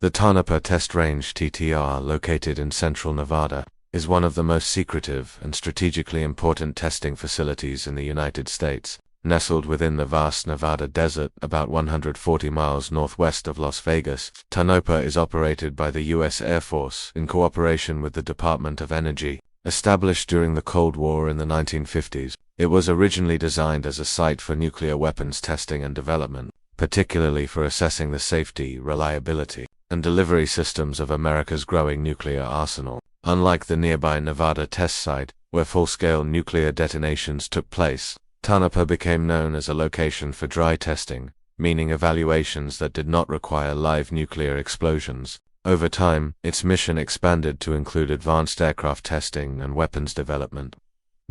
The Tonopah Test Range (TTR), located in central Nevada, is one of the most secretive and strategically important testing facilities in the United States. Nestled within the vast Nevada desert about 140 miles northwest of Las Vegas, Tonopah is operated by the U.S. Air Force in cooperation with the Department of Energy. Established during the Cold War in the 1950s, it was originally designed as a site for nuclear weapons testing and development, particularly for assessing the safety, reliability, and delivery systems of America's growing nuclear arsenal. Unlike the nearby Nevada test site, where full-scale nuclear detonations took place, Tonopah became known as a location for dry testing, meaning evaluations that did not require live nuclear explosions. Over time, its mission expanded to include advanced aircraft testing and weapons development,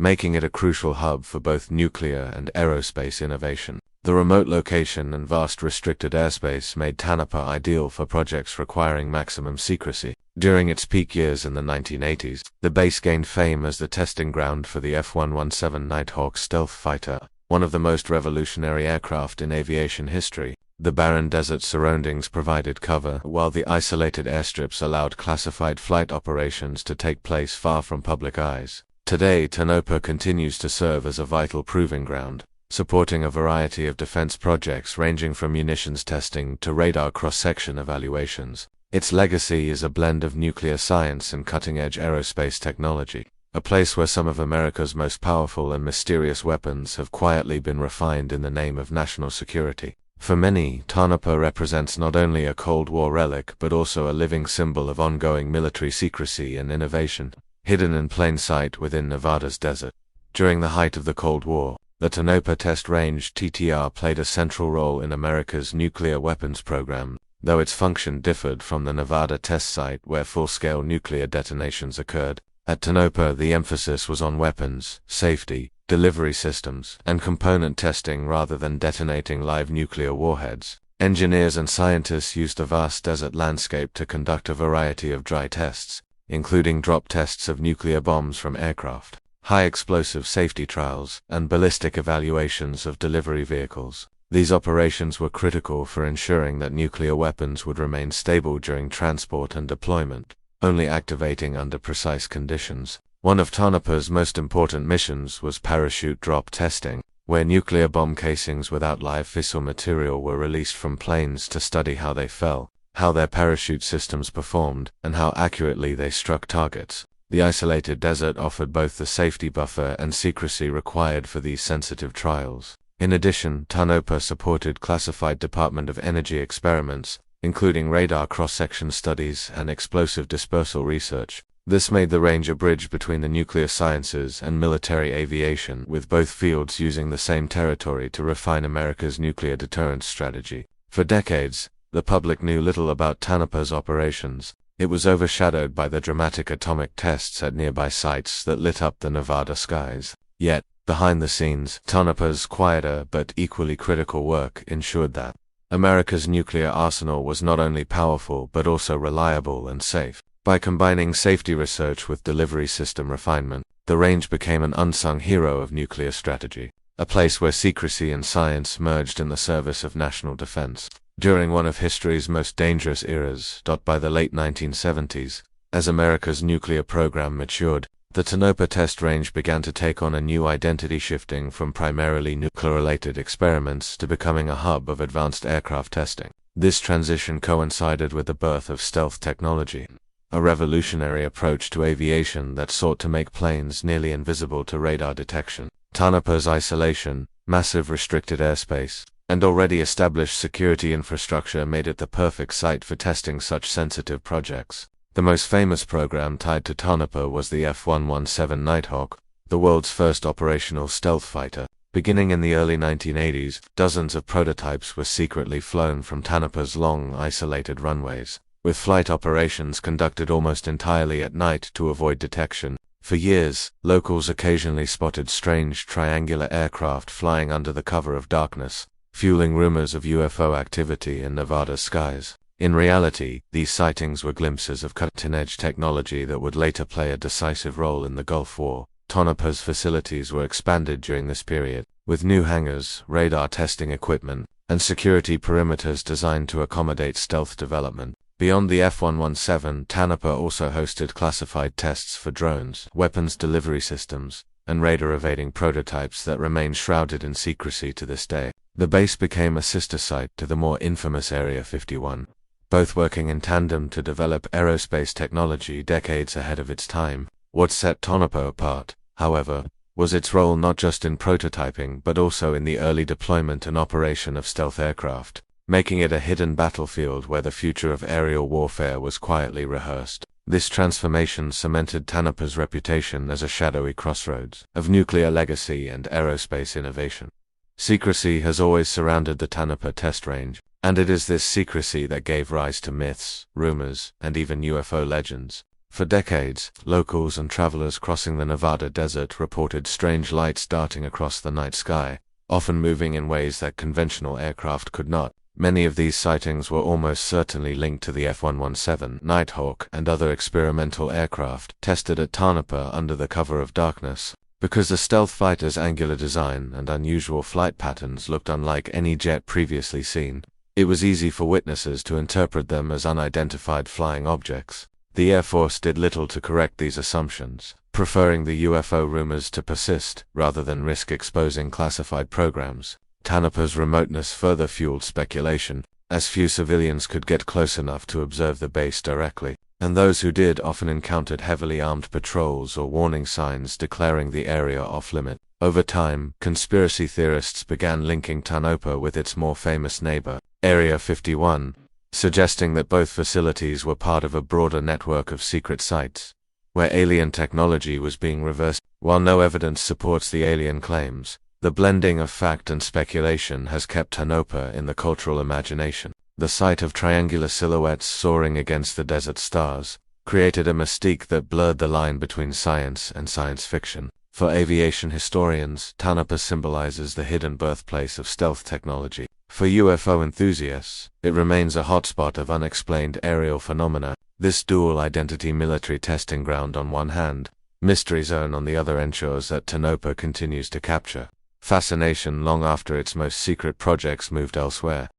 making it a crucial hub for both nuclear and aerospace innovation. The remote location and vast restricted airspace made Tonopah ideal for projects requiring maximum secrecy. During its peak years in the 1980s, the base gained fame as the testing ground for the F-117 Nighthawk stealth fighter, one of the most revolutionary aircraft in aviation history. The barren desert surroundings provided cover, while the isolated airstrips allowed classified flight operations to take place far from public eyes. Today, Tonopah continues to serve as a vital proving ground, supporting a variety of defense projects ranging from munitions testing to radar cross-section evaluations. Its legacy is a blend of nuclear science and cutting-edge aerospace technology, a place where some of America's most powerful and mysterious weapons have quietly been refined in the name of national security. For many, Tonopah represents not only a Cold War relic but also a living symbol of ongoing military secrecy and innovation, hidden in plain sight within Nevada's desert. During the height of the Cold War, the Tonopah Test Range (TTR) played a central role in America's nuclear weapons program, though its function differed from the Nevada test site where full-scale nuclear detonations occurred. At Tonopah, the emphasis was on weapons, safety, delivery systems, and component testing rather than detonating live nuclear warheads. Engineers and scientists used the vast desert landscape to conduct a variety of dry tests, including drop tests of nuclear bombs from aircraft, high-explosive safety trials, and ballistic evaluations of delivery vehicles. These operations were critical for ensuring that nuclear weapons would remain stable during transport and deployment, only activating under precise conditions. One of Tonopah's most important missions was parachute drop testing, where nuclear bomb casings without live fissile material were released from planes to study how they fell, how their parachute systems performed, and how accurately they struck targets. The isolated desert offered both the safety buffer and secrecy required for these sensitive trials. In addition, Tonopah supported classified Department of Energy experiments, including radar cross-section studies and explosive dispersal research. This made the range a bridge between the nuclear sciences and military aviation, with both fields using the same territory to refine America's nuclear deterrence strategy. For decades, the public knew little about Tonopah's operations. It was overshadowed by the dramatic atomic tests at nearby sites that lit up the Nevada skies. Yet, behind the scenes, Tonopah's quieter but equally critical work ensured that America's nuclear arsenal was not only powerful but also reliable and safe. By combining safety research with delivery system refinement, the range became an unsung hero of nuclear strategy, a place where secrecy and science merged in the service of national defense. During one of history's most dangerous eras, by the late 1970s, as America's nuclear program matured, the Tonopah Test Range began to take on a new identity, shifting from primarily nuclear-related experiments to becoming a hub of advanced aircraft testing. This transition coincided with the birth of stealth technology, a revolutionary approach to aviation that sought to make planes nearly invisible to radar detection. Tonopah's isolation, massive restricted airspace, and already established security infrastructure made it the perfect site for testing such sensitive projects. The most famous program tied to Tonopah was the F-117 Nighthawk, the world's first operational stealth fighter. Beginning in the early 1980s, dozens of prototypes were secretly flown from Tonopah's long, isolated runways, with flight operations conducted almost entirely at night to avoid detection. For years, locals occasionally spotted strange triangular aircraft flying under the cover of darkness, fueling rumors of UFO activity in Nevada's skies. In reality, these sightings were glimpses of cutting-edge technology that would later play a decisive role in the Gulf War. Tonopah's facilities were expanded during this period, with new hangars, radar testing equipment, and security perimeters designed to accommodate stealth development. Beyond the F-117, Tonopah also hosted classified tests for drones, weapons delivery systems, and radar-evading prototypes that remain shrouded in secrecy to this day. The base became a sister site to the more infamous Area 51, both working in tandem to develop aerospace technology decades ahead of its time. What set Tonopah apart, however, was its role not just in prototyping but also in the early deployment and operation of stealth aircraft, making it a hidden battlefield where the future of aerial warfare was quietly rehearsed. This transformation cemented Tonopah's reputation as a shadowy crossroads of nuclear legacy and aerospace innovation. Secrecy has always surrounded the Tonopah Test Range, and it is this secrecy that gave rise to myths, rumors, and even UFO legends. For decades, locals and travelers crossing the Nevada desert reported strange lights darting across the night sky, often moving in ways that conventional aircraft could not. Many of these sightings were almost certainly linked to the F-117 Nighthawk and other experimental aircraft tested at Tonopah under the cover of darkness. Because the stealth fighter's angular design and unusual flight patterns looked unlike any jet previously seen, it was easy for witnesses to interpret them as unidentified flying objects. The Air Force did little to correct these assumptions, preferring the UFO rumors to persist rather than risk exposing classified programs. Tonopah's remoteness further fueled speculation, as few civilians could get close enough to observe the base directly, and those who did often encountered heavily armed patrols or warning signs declaring the area off-limit. Over time, conspiracy theorists began linking Tonopah with its more famous neighbor, Area 51, suggesting that both facilities were part of a broader network of secret sites, where alien technology was being reversed. While no evidence supports the alien claims, the blending of fact and speculation has kept Tonopah in the cultural imagination. The sight of triangular silhouettes soaring against the desert stars created a mystique that blurred the line between science and science fiction. For aviation historians, Tonopah symbolizes the hidden birthplace of stealth technology. For UFO enthusiasts, it remains a hotspot of unexplained aerial phenomena. This dual-identity military testing ground on one hand, mystery zone on the other ensures that Tonopah continues to capture fascination long after its most secret projects moved elsewhere.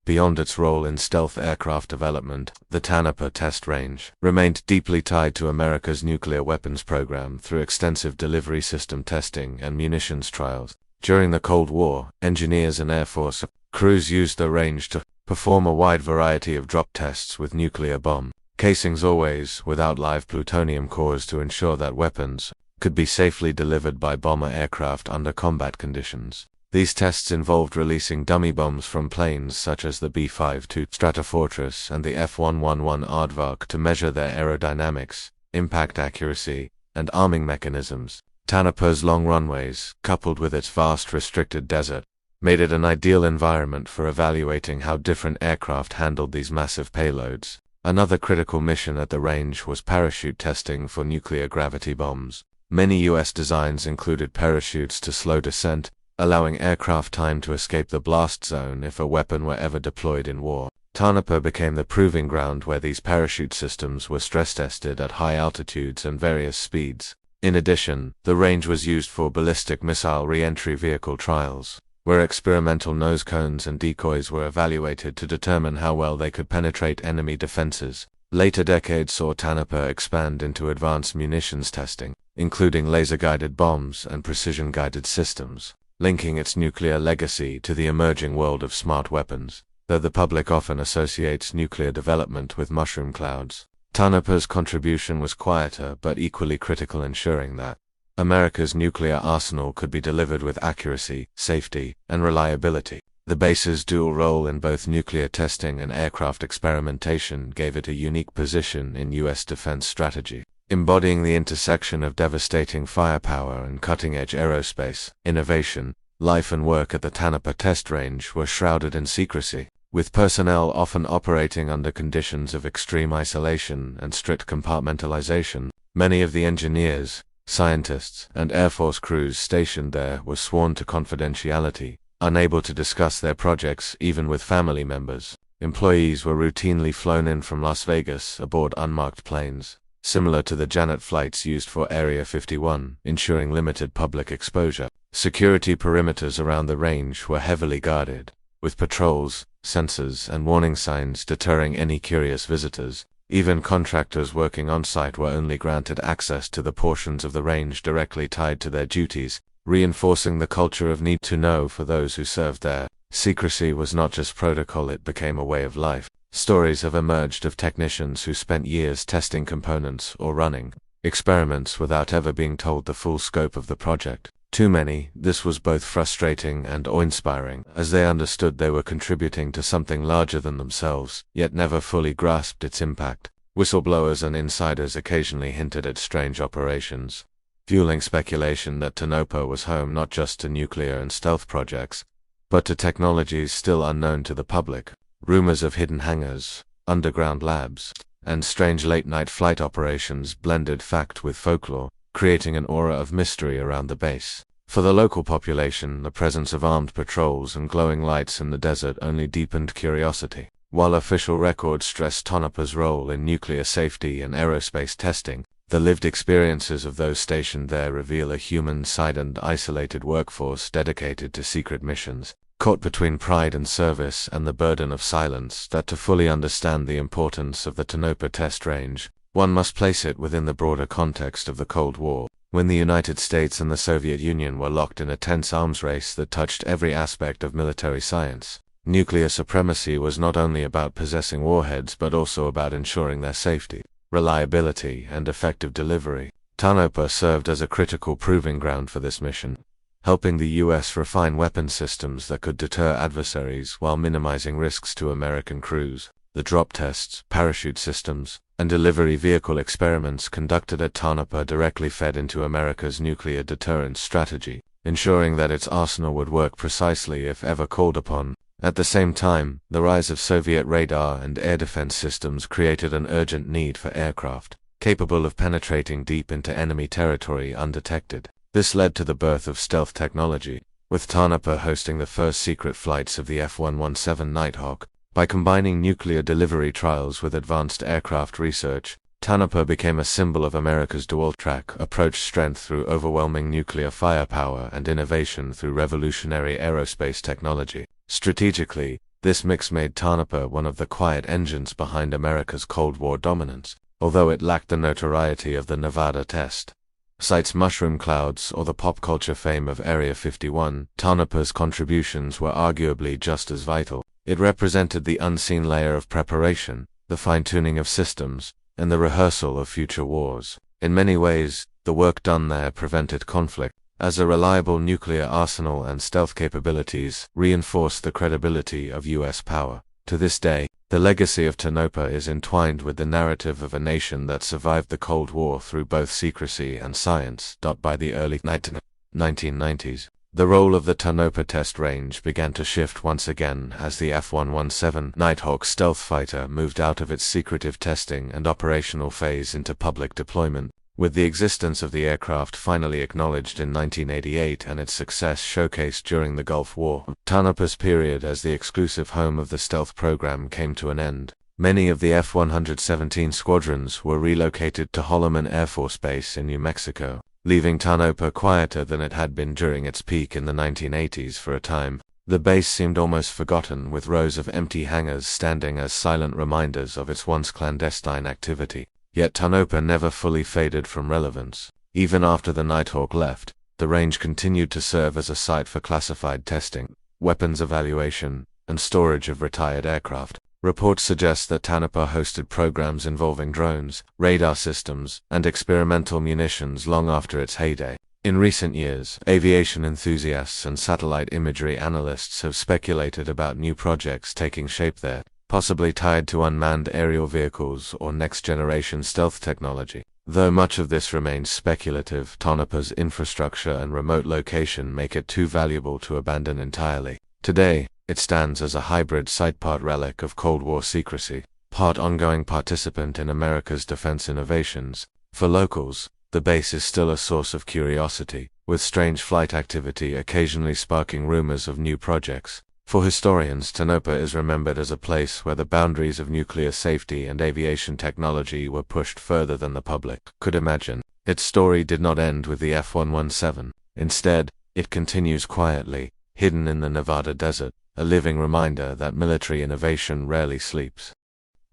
Beyond its role in stealth aircraft development, the Tonopah Test Range remained deeply tied to America's nuclear weapons program through extensive delivery system testing and munitions trials. During the Cold War, engineers and Air Force crews used the range to perform a wide variety of drop tests with nuclear bomb casings, always without live plutonium cores, to ensure that weapons could be safely delivered by bomber aircraft under combat conditions. These tests involved releasing dummy bombs from planes such as the B-52 Stratofortress and the F-111 Aardvark to measure their aerodynamics, impact accuracy, and arming mechanisms. Tonopah's long runways, coupled with its vast restricted desert, made it an ideal environment for evaluating how different aircraft handled these massive payloads. Another critical mission at the range was parachute testing for nuclear gravity bombs. Many U.S. designs included parachutes to slow descent, allowing aircraft time to escape the blast zone if a weapon were ever deployed in war. Tonopah became the proving ground where these parachute systems were stress-tested at high altitudes and various speeds. In addition, the range was used for ballistic missile re-entry vehicle trials, where experimental nose cones and decoys were evaluated to determine how well they could penetrate enemy defenses. Later decades saw Tonopah expand into advanced munitions testing, including laser-guided bombs and precision-guided systems, linking its nuclear legacy to the emerging world of smart weapons. Though the public often associates nuclear development with mushroom clouds, Tonopah's contribution was quieter but equally critical, ensuring that America's nuclear arsenal could be delivered with accuracy, safety, and reliability. The base's dual role in both nuclear testing and aircraft experimentation gave it a unique position in U.S. defense strategy, embodying the intersection of devastating firepower and cutting-edge aerospace innovation. Life and work at the Tonopah Test Range were shrouded in secrecy, with personnel often operating under conditions of extreme isolation and strict compartmentalization. Many of the engineers, scientists, and Air Force crews stationed there were sworn to confidentiality, unable to discuss their projects even with family members. Employees were routinely flown in from Las Vegas aboard unmarked planes, similar to the Janet flights used for Area 51, ensuring limited public exposure. Security perimeters around the range were heavily guarded, with patrols, sensors, and warning signs deterring any curious visitors. Even contractors working on-site were only granted access to the portions of the range directly tied to their duties, reinforcing the culture of need to know for those who served there. Secrecy was not just protocol, it became a way of life. Stories have emerged of technicians who spent years testing components or running experiments without ever being told the full scope of the project. Too many, this was both frustrating and awe-inspiring, as they understood they were contributing to something larger than themselves, yet never fully grasped its impact. Whistleblowers and insiders occasionally hinted at strange operations, fueling speculation that Tonopah was home not just to nuclear and stealth projects, but to technologies still unknown to the public. Rumors of hidden hangars, underground labs, and strange late-night flight operations blended fact with folklore, creating an aura of mystery around the base. For the local population, the presence of armed patrols and glowing lights in the desert only deepened curiosity. While official records stressed Tonopah's role in nuclear safety and aerospace testing, the lived experiences of those stationed there reveal a human side and isolated workforce dedicated to secret missions, caught between pride and service and the burden of silence. That to fully understand the importance of the Tonopah Test Range, one must place it within the broader context of the Cold War, when the United States and the Soviet Union were locked in a tense arms race that touched every aspect of military science. Nuclear supremacy was not only about possessing warheads but also about ensuring their safety, reliability, and effective delivery. Tonopah served as a critical proving ground for this mission, helping the U.S. refine weapon systems that could deter adversaries while minimizing risks to American crews. The drop tests, parachute systems, and delivery vehicle experiments conducted at Tonopah directly fed into America's nuclear deterrence strategy, ensuring that its arsenal would work precisely if ever called upon. At the same time, the rise of Soviet radar and air defense systems created an urgent need for aircraft capable of penetrating deep into enemy territory undetected. This led to the birth of stealth technology, with Tonopah hosting the first secret flights of the F-117 Nighthawk. By combining nuclear delivery trials with advanced aircraft research, Tonopah became a symbol of America's dual-track approach: strength through overwhelming nuclear firepower and innovation through revolutionary aerospace technology. Strategically, this mix made Tonopah one of the quiet engines behind America's Cold War dominance, although it lacked the notoriety of the Nevada test site's mushroom clouds or the pop culture fame of Area 51. Tonopah's contributions were arguably just as vital. It represented the unseen layer of preparation, the fine-tuning of systems, and the rehearsal of future wars. In many ways, the work done there prevented conflict, as a reliable nuclear arsenal and stealth capabilities reinforced the credibility of U.S. power. To this day, the legacy of Tonopah is entwined with the narrative of a nation that survived the Cold War through both secrecy and science. By the early 1990s, the role of the Tonopah Test Range began to shift once again as the F-117 Nighthawk stealth fighter moved out of its secretive testing and operational phase into public deployment. With the existence of the aircraft finally acknowledged in 1988 and its success showcased during the Gulf War, Tonopah's period as the exclusive home of the stealth program came to an end. Many of the F-117 squadrons were relocated to Holloman Air Force Base in New Mexico, leaving Tonopah quieter than it had been during its peak in the 1980s. For a time, the base seemed almost forgotten, with rows of empty hangars standing as silent reminders of its once clandestine activity. Yet Tonopah never fully faded from relevance. Even after the Nighthawk left, the range continued to serve as a site for classified testing, weapons evaluation, and storage of retired aircraft. Reports suggest that Tonopah hosted programs involving drones, radar systems, and experimental munitions long after its heyday. In recent years, aviation enthusiasts and satellite imagery analysts have speculated about new projects taking shape there, possibly tied to unmanned aerial vehicles or next-generation stealth technology. Though much of this remains speculative, Tonopah's infrastructure and remote location make it too valuable to abandon entirely. Today, it stands as a hybrid site, part relic of Cold War secrecy, part ongoing participant in America's defense innovations. For locals, the base is still a source of curiosity, with strange flight activity occasionally sparking rumors of new projects. For historians, Tonopah is remembered as a place where the boundaries of nuclear safety and aviation technology were pushed further than the public could imagine. Its story did not end with the F-117. Instead, it continues quietly, hidden in the Nevada desert, a living reminder that military innovation rarely sleeps.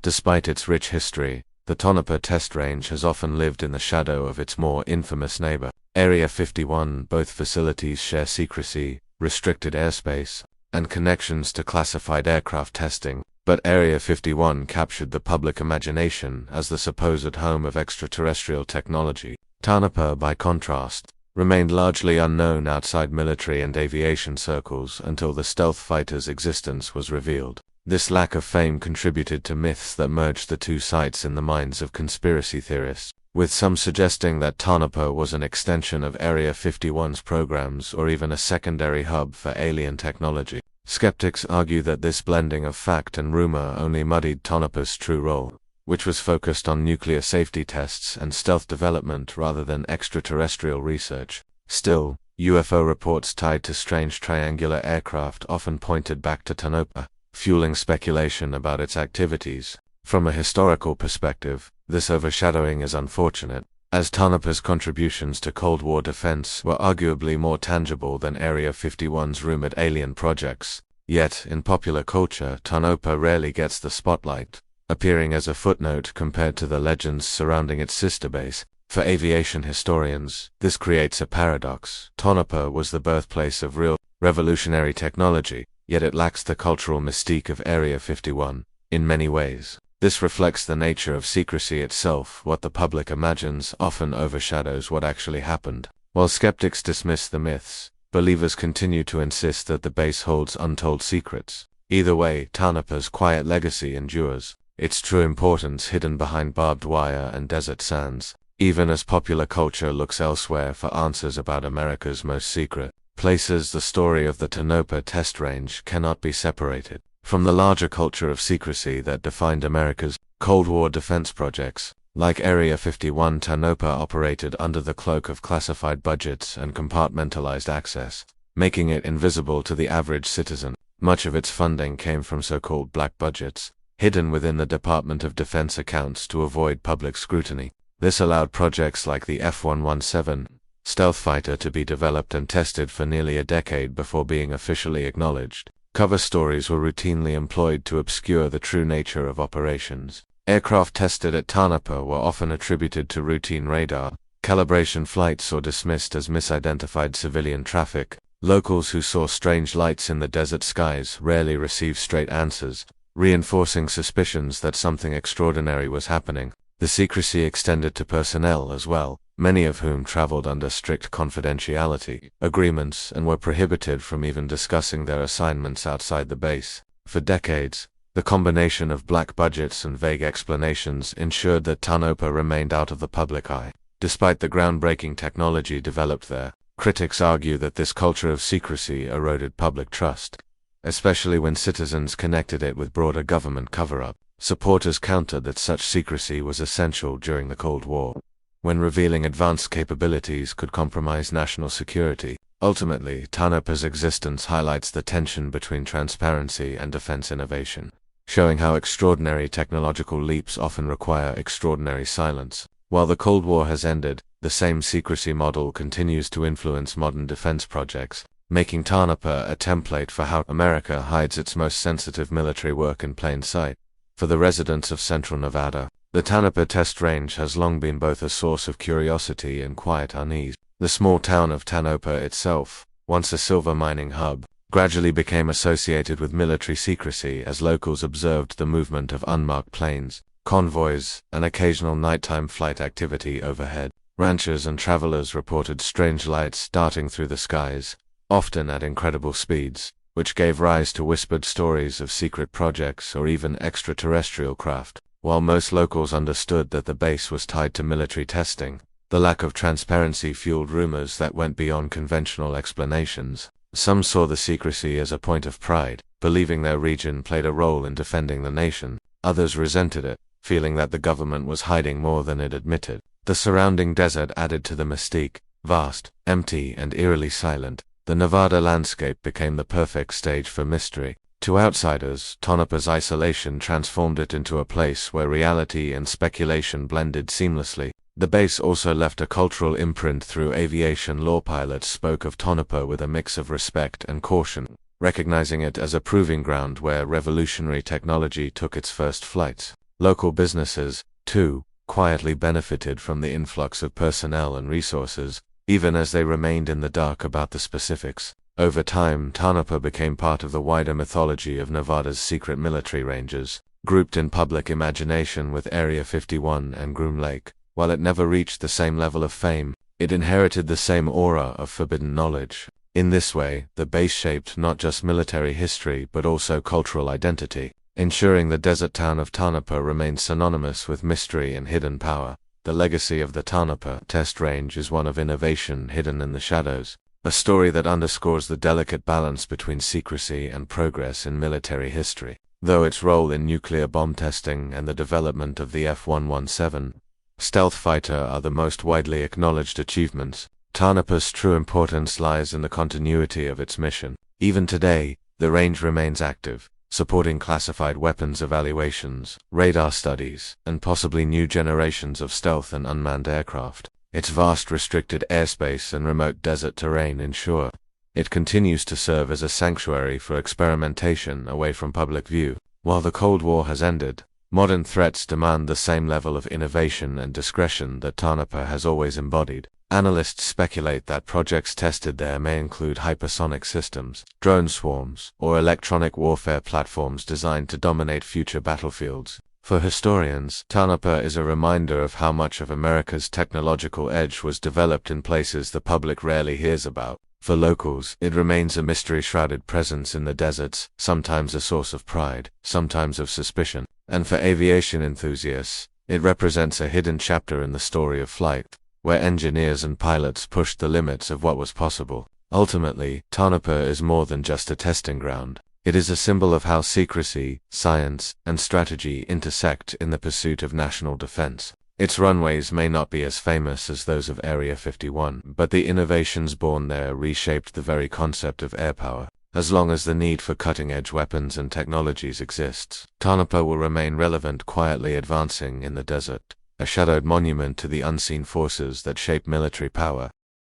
Despite its rich history, the Tonopah Test Range has often lived in the shadow of its more infamous neighbor, Area 51. Both facilities share secrecy, restricted airspace, and connections to classified aircraft testing, but Area 51 captured the public imagination as the supposed home of extraterrestrial technology. Tonopah, by contrast, remained largely unknown outside military and aviation circles until the stealth fighter's existence was revealed. This lack of fame contributed to myths that merged the two sites in the minds of conspiracy theorists, with some suggesting that Tonopah was an extension of Area 51's programs or even a secondary hub for alien technology. Skeptics argue that this blending of fact and rumor only muddied Tonopah's true role, which was focused on nuclear safety tests and stealth development rather than extraterrestrial research. Still, UFO reports tied to strange triangular aircraft often pointed back to Tonopah, fueling speculation about its activities. From a historical perspective, this overshadowing is unfortunate, as Tonopah's contributions to Cold War defense were arguably more tangible than Area 51's rumored alien projects. Yet, in popular culture, Tonopah rarely gets the spotlight, appearing as a footnote compared to the legends surrounding its sister base. For aviation historians, this creates a paradox. Tonopah was the birthplace of real, revolutionary technology, yet it lacks the cultural mystique of Area 51. In many ways, this reflects the nature of secrecy itself. What the public imagines often overshadows what actually happened. While skeptics dismiss the myths, believers continue to insist that the base holds untold secrets. Either way, Tonopah's quiet legacy endures, its true importance hidden behind barbed wire and desert sands, even as popular culture looks elsewhere for answers about America's most secret places. The story of the Tonopah Test Range cannot be separated from the larger culture of secrecy that defined America's Cold War defense projects. Like Area 51, Tonopah operated under the cloak of classified budgets and compartmentalized access, making it invisible to the average citizen. Much of its funding came from so-called black budgets, hidden within the Department of Defense accounts to avoid public scrutiny. This allowed projects like the F-117 stealth fighter to be developed and tested for nearly a decade before being officially acknowledged. Cover stories were routinely employed to obscure the true nature of operations. Aircraft tested at Tonopah were often attributed to routine radar calibration flights or dismissed as misidentified civilian traffic. Locals who saw strange lights in the desert skies rarely received straight answers, reinforcing suspicions that something extraordinary was happening. The secrecy extended to personnel as well, many of whom traveled under strict confidentiality agreements and were prohibited from even discussing their assignments outside the base. For decades, the combination of black budgets and vague explanations ensured that Tonopah remained out of the public eye. Despite the groundbreaking technology developed there, critics argue that this culture of secrecy eroded public trust, especially when citizens connected it with broader government cover-up. Supporters countered that such secrecy was essential during the Cold War, when revealing advanced capabilities could compromise national security. Ultimately, Tonopah's existence highlights the tension between transparency and defense innovation, showing how extraordinary technological leaps often require extraordinary silence. While the Cold War has ended, the same secrecy model continues to influence modern defense projects, making Tonopah a template for how America hides its most sensitive military work in plain sight. For the residents of central Nevada, the Tonopah Test Range has long been both a source of curiosity and quiet unease. The small town of Tonopah itself, once a silver mining hub, gradually became associated with military secrecy as locals observed the movement of unmarked planes, convoys, and occasional nighttime flight activity overhead. Ranchers and travelers reported strange lights darting through the skies, often at incredible speeds, which gave rise to whispered stories of secret projects or even extraterrestrial craft. While most locals understood that the base was tied to military testing, the lack of transparency fueled rumors that went beyond conventional explanations. Some saw the secrecy as a point of pride, believing their region played a role in defending the nation. Others resented it, feeling that the government was hiding more than it admitted. The surrounding desert added to the mystique. Vast, empty, and eerily silent, the Nevada landscape became the perfect stage for mystery. To outsiders, Tonopah's isolation transformed it into a place where reality and speculation blended seamlessly. The base also left a cultural imprint through aviation. Law pilots spoke of Tonopah with a mix of respect and caution, recognizing it as a proving ground where revolutionary technology took its first flights. Local businesses, too, quietly benefited from the influx of personnel and resources, even as they remained in the dark about the specifics. Over time, Tonopah became part of the wider mythology of Nevada's secret military ranges, grouped in public imagination with Area 51 and Groom Lake. While it never reached the same level of fame, it inherited the same aura of forbidden knowledge. In this way, the base shaped not just military history but also cultural identity, ensuring the desert town of Tonopah remains synonymous with mystery and hidden power. The legacy of the Tonopah Test Range is one of innovation hidden in the shadows, a story that underscores the delicate balance between secrecy and progress in military history. Though its role in nuclear bomb testing and the development of the F-117 stealth fighter are the most widely acknowledged achievements, Tonopah's true importance lies in the continuity of its mission. Even today, the range remains active, supporting classified weapons evaluations, radar studies, and possibly new generations of stealth and unmanned aircraft. Its vast restricted airspace and remote desert terrain ensure it continues to serve as a sanctuary for experimentation away from public view. While the Cold War has ended, modern threats demand the same level of innovation and discretion that Tonopah has always embodied. Analysts speculate that projects tested there may include hypersonic systems, drone swarms, or electronic warfare platforms designed to dominate future battlefields. For historians, Tonopah is a reminder of how much of America's technological edge was developed in places the public rarely hears about. For locals, it remains a mystery-shrouded presence in the deserts, sometimes a source of pride, sometimes of suspicion. And for aviation enthusiasts, it represents a hidden chapter in the story of flight, where engineers and pilots pushed the limits of what was possible. Ultimately, Tonopah is more than just a testing ground. It is a symbol of how secrecy, science, and strategy intersect in the pursuit of national defense. Its runways may not be as famous as those of Area 51, but the innovations born there reshaped the very concept of air power. As long as the need for cutting-edge weapons and technologies exists, Tonopah will remain relevant, quietly advancing in the desert, a shadowed monument to the unseen forces that shape military power.